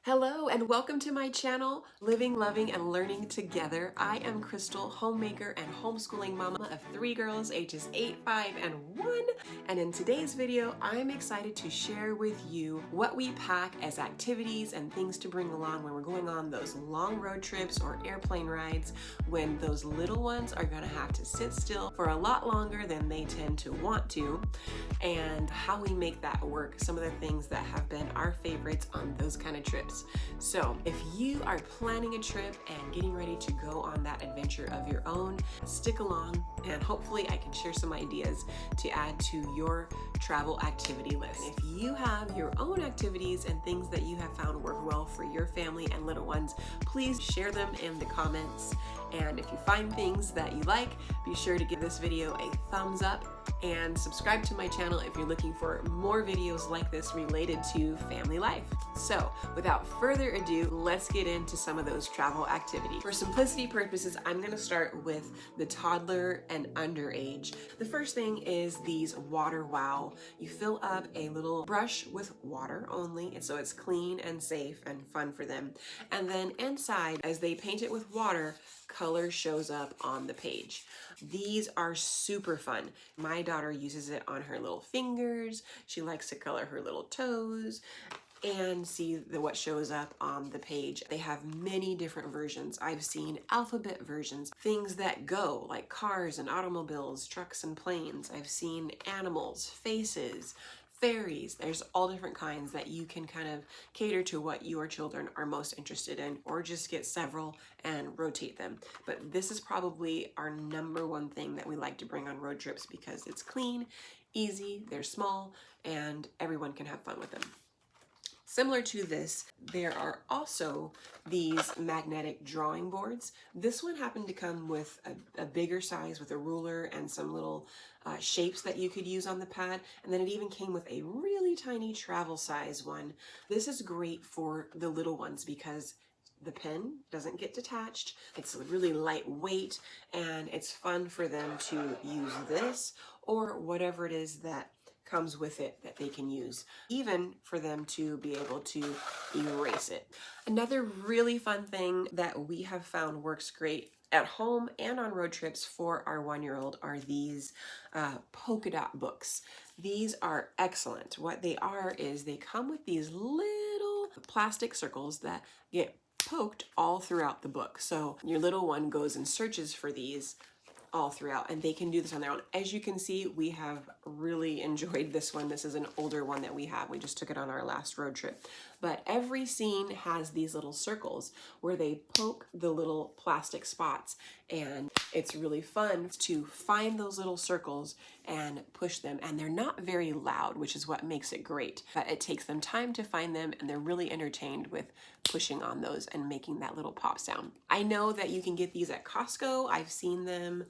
Hello and welcome to my channel, Living, Loving, and Learning Together. I am Crystal, homemaker and homeschooling mama of 3 girls ages 8, 5, and 1. And in today's video, I'm excited to share with you what we pack as activities and things to bring along when we're going on those long road trips or airplane rides, when those little ones are gonna have to sit still for a lot longer than they tend to want to, and how we make that work, some of the things that have been our favorites on those kind of trips. So if you are planning a trip and getting ready to go on that adventure of your own, stick along and hopefully I can share some ideas to add to your travel activity list. And if you have your own activities and things that you have found work well for your family and little ones, please share them in the comments. And if you find things that you like, be sure to give this video a thumbs up and subscribe to my channel if you're looking for more videos like this related to family life. So without further ado, let's get into some of those travel activities. For simplicity purposes, I'm going to start with the toddler and underage. The first thing is these water wow. You fill up a little brush with water only, and so it's clean and safe and fun for them. And then inside, as they paint it with water, color shows up on the page. These are super fun. My daughter uses it on her little fingers. She likes to color her little toes and see what shows up on the page. They have many different versions. I've seen alphabet versions, things that go like cars and automobiles, trucks and planes. I've seen animals, faces, fairies. There's all different kinds that you can kind of cater to what your children are most interested in, or just get several and rotate them. But this is probably our #1 thing that we like to bring on road trips because it's clean, easy, they're small, and everyone can have fun with them. Similar to this, there are also these magnetic drawing boards. This one happened to come with a bigger size with a ruler and some little shapes that you could use on the pad. And then it even came with a really tiny travel size one. This is great for the little ones because the pen doesn't get detached. It's really lightweight and it's fun for them to use this or whatever it is that comes with it that they can use, even for them to be able to erase it. Another really fun thing that we have found works great at home and on road trips for our 1-year-old are these polka dot books. These are excellent. What they are is they come with these little plastic circles that get poked all throughout the book. So your little one goes and searches for these all throughout, and they can do this on their own. As you can see, we have really enjoyed this one. This is an older one that we have. We just took it on our last road trip. But every scene has these little circles where they poke the little plastic spots, and it's really fun to find those little circles and push them. And they're not very loud, which is what makes it great. But it takes them time to find them, and they're really entertained with pushing on those and making that little pop sound. I know that you can get these at Costco. I've seen them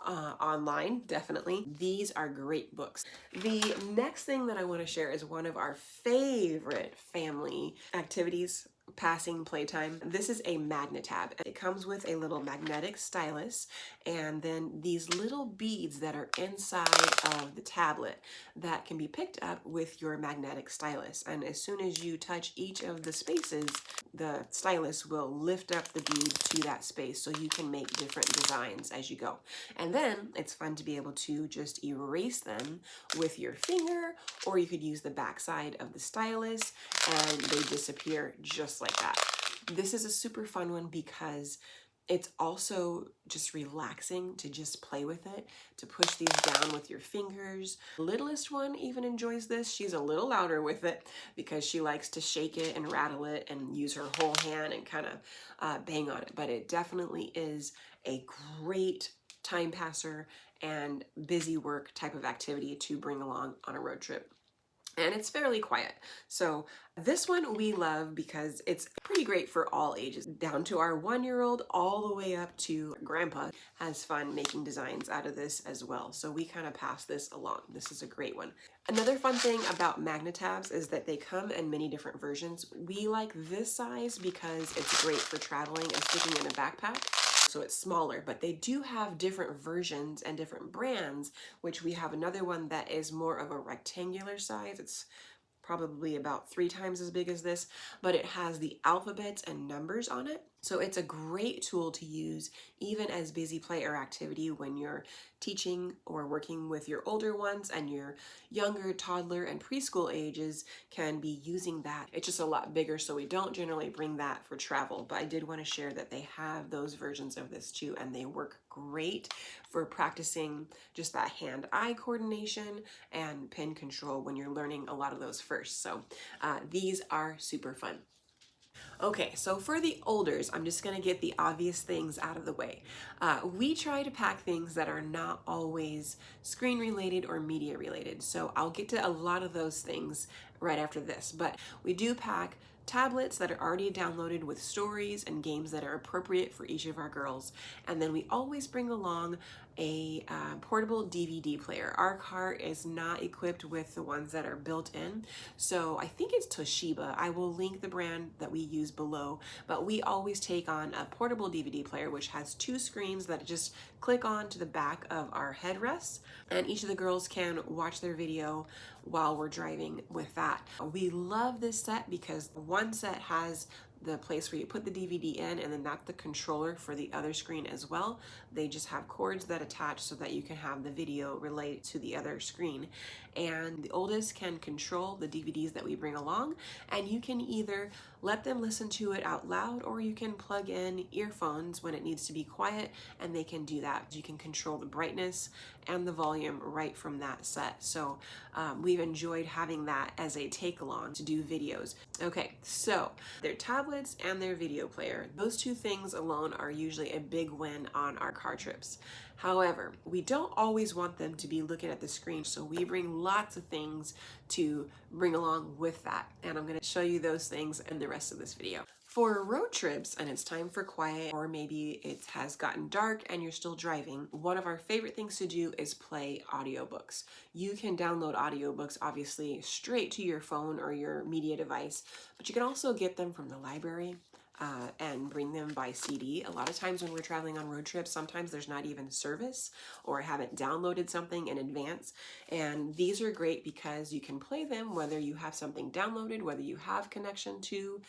online, definitely. These are great books. The next thing that I want to share is one of our favorite family activities, passing playtime. This is a Magnatab. It comes with a little magnetic stylus and then these little beads that are inside of the tablet that can be picked up with your magnetic stylus. And as soon as you touch each of the spaces, the stylus will lift up the bead to that space so you can make different designs as you go. And then it's fun to be able to just erase them with your finger, or you could use the back side of the stylus and they disappear just like that. This is a super fun one because it's also just relaxing to just play with it, to push these down with your fingers. The littlest one even enjoys this. She's a little louder with it because she likes to shake it and rattle it and use her whole hand and kind of bang on it. But it definitely is a great time passer and busy work type of activity to bring along on a road trip. And it's fairly quiet. So this one we love because it's pretty great for all ages, down to our 1-year-old all the way up to grandpa has fun making designs out of this as well. So we kind of pass this along. This is a great one. Another fun thing about Magnatabs is that they come in many different versions. We like this size because it's great for traveling and sticking in a backpack. So it's smaller, but they do have different versions and different brands, which we have another one that is more of a rectangular size. It's probably about 3 times as big as this, but it has the alphabets and numbers on it. So it's a great tool to use even as busy play or activity when you're teaching or working with your older ones, and your younger toddler and preschool ages can be using that. It's just a lot bigger, so we don't generally bring that for travel, but I did want to share that they have those versions of this too, and they work great for practicing just that hand-eye coordination and pen control when you're learning a lot of those first. So these are super fun. Okay, so for the olders, I'm just gonna get the obvious things out of the way. We try to pack things that are not always screen related or media related, so I'll get to a lot of those things right after this, but we do pack tablets that are already downloaded with stories and games that are appropriate for each of our girls. And then we always bring along a portable DVD player. Our car is not equipped with the ones that are built in, so I think it's Toshiba. I will link the brand that we use below, but we always take on a portable DVD player which has 2 screens that just click on to the back of our headrests, and each of the girls can watch their video while we're driving with that. We love this set because one set has the place where you put the DVD in, and then that's the controller for the other screen as well. They just have cords that attach so that you can have the video relate to the other screen. And the oldest can control the DVDs that we bring along, and you can either let them listen to it out loud, or you can plug in earphones when it needs to be quiet, and they can do that. You can control the brightness and the volume right from that set. So we've enjoyed having that as a take along to do videos. Okay, so their tablets and their video player, those 2 things alone are usually a big win on our car trips. However, we don't always want them to be looking at the screen, so we bring lots of things to bring along with that, and I'm going to show you those things in the rest of this video. For road trips and it's time for quiet, or maybe it has gotten dark and you're still driving, one of our favorite things to do is play audiobooks. You can download audiobooks obviously straight to your phone or your media device, but you can also get them from the library and bring them by CD. A lot of times when we're traveling on road trips, sometimes there's not even service, or I haven't downloaded something in advance. And these are great because you can play them whether you have something downloaded, whether you have connection to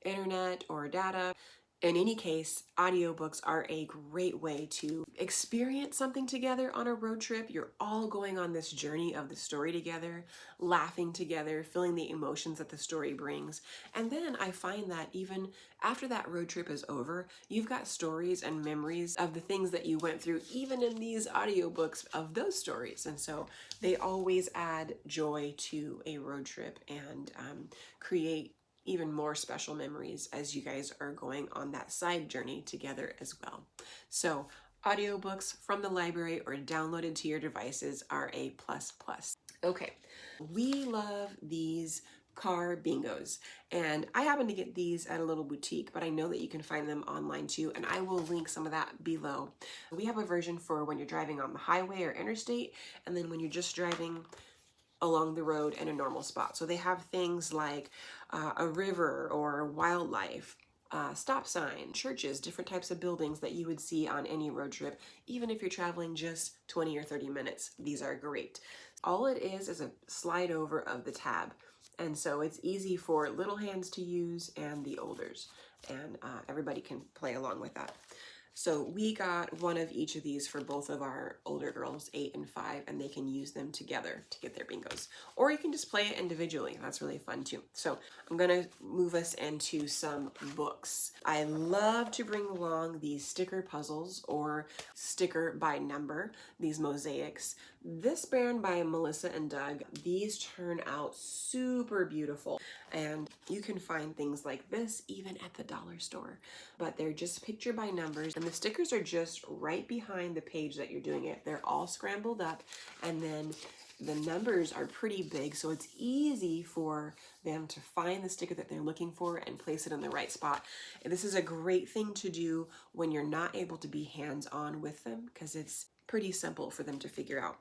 internet or data. In any case, audiobooks are a great way to experience something together on a road trip. You're all going on this journey of the story together, laughing together, feeling the emotions that the story brings. And then I find that even after that road trip is over, you've got stories and memories of the things that you went through, even in these audiobooks of those stories. And so they always add joy to a road trip and create even more special memories as you guys are going on that side journey together as well. So audiobooks from the library or downloaded to your devices are a plus plus. Okay, we love these car bingos, and I happen to get these at a little boutique, but I know that you can find them online too, and I will link some of that below. We have a version for when you're driving on the highway or interstate, and then when you're just driving along the road in a normal spot. So they have things like a river or wildlife, stop sign, churches, different types of buildings that you would see on any road trip. Even if you're traveling just 20 or 30 minutes, these are great. All it is a slide over of the tab. And so it's easy for little hands to use and the olders, and everybody can play along with that. So we got one of each of these for both of our older girls, 8 and 5, and they can use them together to get their bingos. Or you can just play it individually. That's really fun too. So I'm gonna move us into some books. I love to bring along these sticker puzzles or sticker by number, these mosaics. This brand by Melissa and Doug, these turn out super beautiful. And you can find things like this even at the dollar store, but they're just picture by numbers, and the stickers are just right behind the page that you're doing it. They're all scrambled up, and then the numbers are pretty big, so it's easy for them to find the sticker that they're looking for and place it in the right spot. And this is a great thing to do when you're not able to be hands-on with them, because it's pretty simple for them to figure out.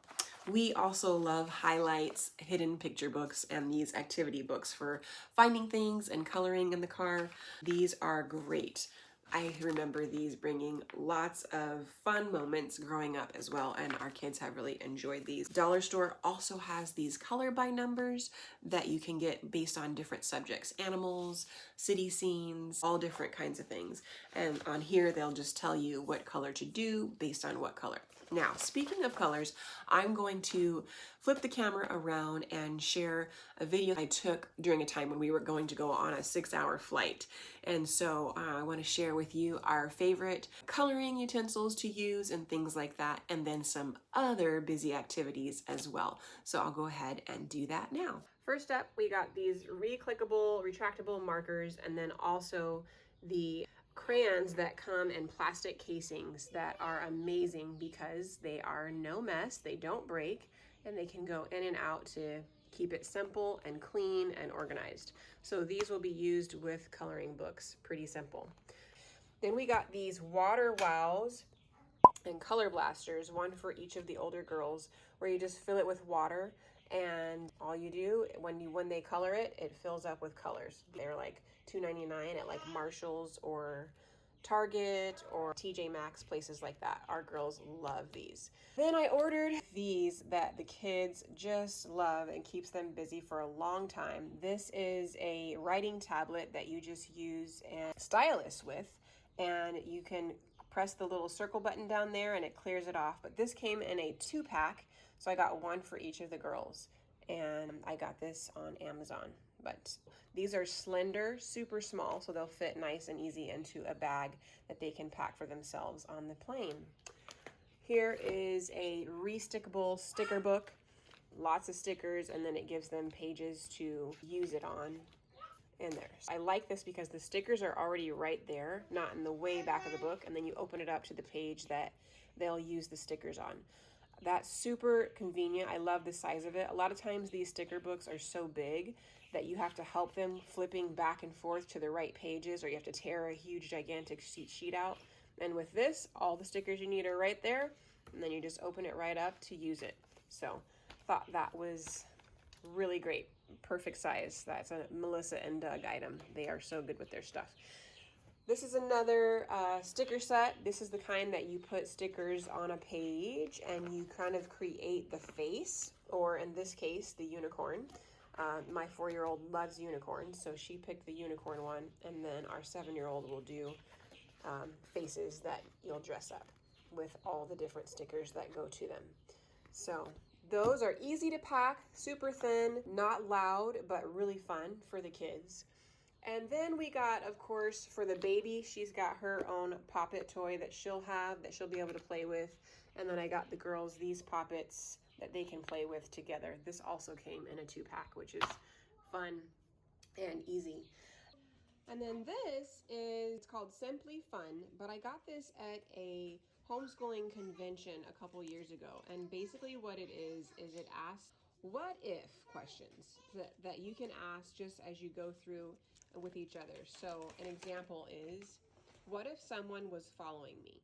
We also love highlights, hidden picture books, and these activity books for finding things and coloring in the car. These are great. I remember these bringing lots of fun moments growing up as well, and our kids have really enjoyed these. Dollar Store also has these color by numbers that you can get based on different subjects, animals, city scenes, all different kinds of things. And on here, they'll just tell you what color to do based on what color. Now, speaking of colors, I'm going to flip the camera around and share a video I took during a time when we were going to go on a 6-hour flight. And so I want to share with you our favorite coloring utensils to use and things like that, and then some other busy activities as well. So I'll go ahead and do that now. First up, we got these retractable markers, and then also the crayons that come in plastic casings that are amazing because they are no mess, they don't break, and they can go in and out to keep it simple and clean and organized. So these will be used with coloring books, pretty simple. Then we got these water wows and color blasters, one for each of the older girls, where you just fill it with water, and all you do when they color it, it fills up with colors. They're like $2.99 at like Marshall's or Target or TJ Maxx, places like that. Our girls love these. Then I ordered these that the kids just love and keeps them busy for a long time. This is a writing tablet that you just use a stylus with, and you can press the little circle button down there and it clears it off. But this came in a 2-pack, so I got one for each of the girls, and I got this on Amazon. But these are slender, super small, so they'll fit nice and easy into a bag that they can pack for themselves on the plane. Here is a restickable sticker book, lots of stickers, and then it gives them pages to use it on in there. I like this because the stickers are already right there, not in the way back of the book, and then you open it up to the page that they'll use the stickers on. That's super convenient. I love the size of it. A lot of times these sticker books are so big that you have to help them flipping back and forth to the right pages, or you have to tear a huge gigantic sheet out. And with this, all the stickers you need are right there, and then you just open it right up to use it. So thought that was really great. Perfect size. That's a Melissa and Doug item. They are so good with their stuff. This is another sticker set. This is the kind that you put stickers on a page and you kind of create the face, or in this case, the unicorn. My 4-year-old loves unicorns, so she picked the unicorn one, and then our 7-year-old will do faces that you'll dress up with all the different stickers that go to them. So those are easy to pack, super thin, not loud, but really fun for the kids. And then we got, of course, for the baby, she's got her own Pop-It toy that she'll be able to play with. And then I got the girls these Pop-Its that they can play with together. This also came in a 2-pack, which is fun and easy. And then this is called Simply Fun, but I got this at a homeschooling convention a couple years ago. And basically what it is it asks what if questions that you can ask just as you go through with each other. So an example is, what if someone was following me?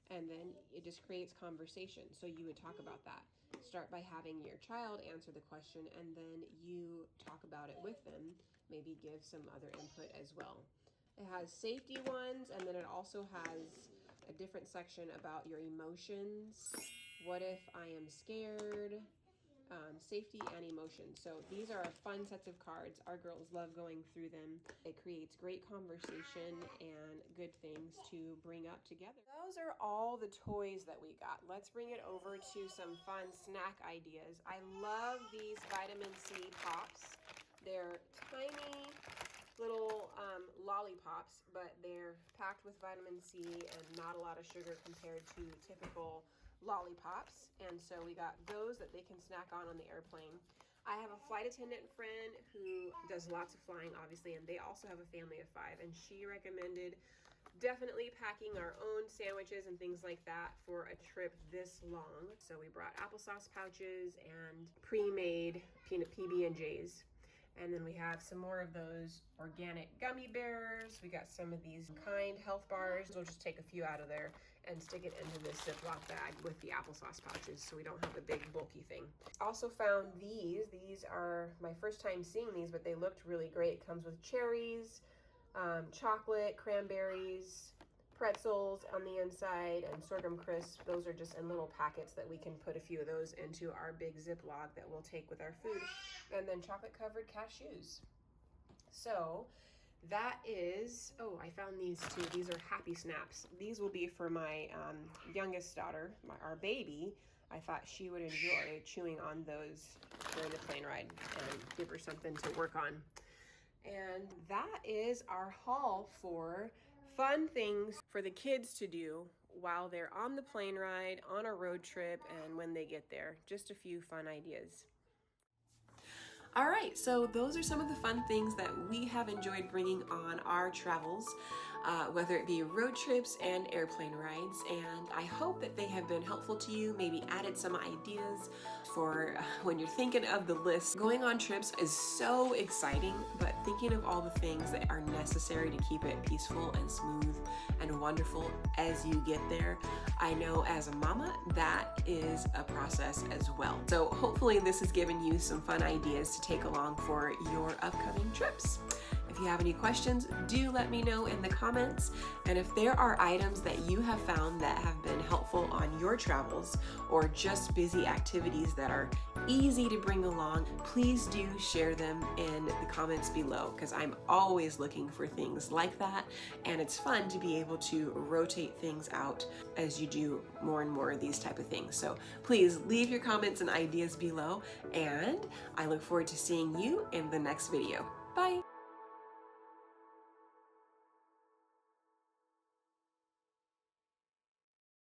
And then it just creates conversation. So you would talk about that. Start by having your child answer the question, and then you talk about it with them. Maybe give some other input as well. It has safety ones, and then it also has a different section about your emotions. What if I am scared? Safety and emotion. So these are fun sets of cards. Our girls love going through them. It creates great conversation and good things to bring up together. Those are all the toys that we got. Let's bring it over to some fun snack ideas. I love these vitamin C pops. They're tiny little lollipops, but they're packed with vitamin C and not a lot of sugar compared to typical lollipops. And so we got those that they can snack on the airplane. I have a flight attendant friend who does lots of flying, obviously, and they also have a family of 5, and she recommended definitely packing our own sandwiches and things like that for a trip this long. So we brought applesauce pouches and pre-made peanut PB&Js. And then we have some more of those organic gummy bears. We got some of these Kind health bars. We'll just take a few out of there and stick it into this Ziploc bag with the applesauce pouches so we don't have the big bulky thing. Also found these. These are my first time seeing these, but they looked really great. It comes with cherries, chocolate, cranberries, pretzels on the inside and sorghum crisp. Those are just in little packets that we can put a few of those into our big Ziploc that we'll take with our food. And then chocolate covered cashews. So that is, oh, I found these too. These are Happy Snaps. These will be for my youngest daughter, our baby. I thought she would enjoy chewing on those during the plane ride and give her something to work on. And that is our haul for fun things for the kids to do while they're on the plane ride, on a road trip, and when they get there. Just a few fun ideas. All right, so those are some of the fun things that we have enjoyed bringing on our travels, whether it be road trips and airplane rides. And I hope that they have been helpful to you, maybe added some ideas for when you're thinking of the list. Going on trips is so exciting, but thinking of all the things that are necessary to keep it peaceful and smooth and wonderful as you get there, I know as a mama, that is a process as well. So hopefully this has given you some fun ideas to take along for your upcoming trips. If you have any questions, do let me know in the comments. And if there are items that you have found that have been helpful on your travels or just busy activities that are easy to bring along, please do share them in the comments below, because I'm always looking for things like that. And it's fun to be able to rotate things out as you do more and more of these type of things. So please leave your comments and ideas below, and I look forward to seeing you in the next video. Bye.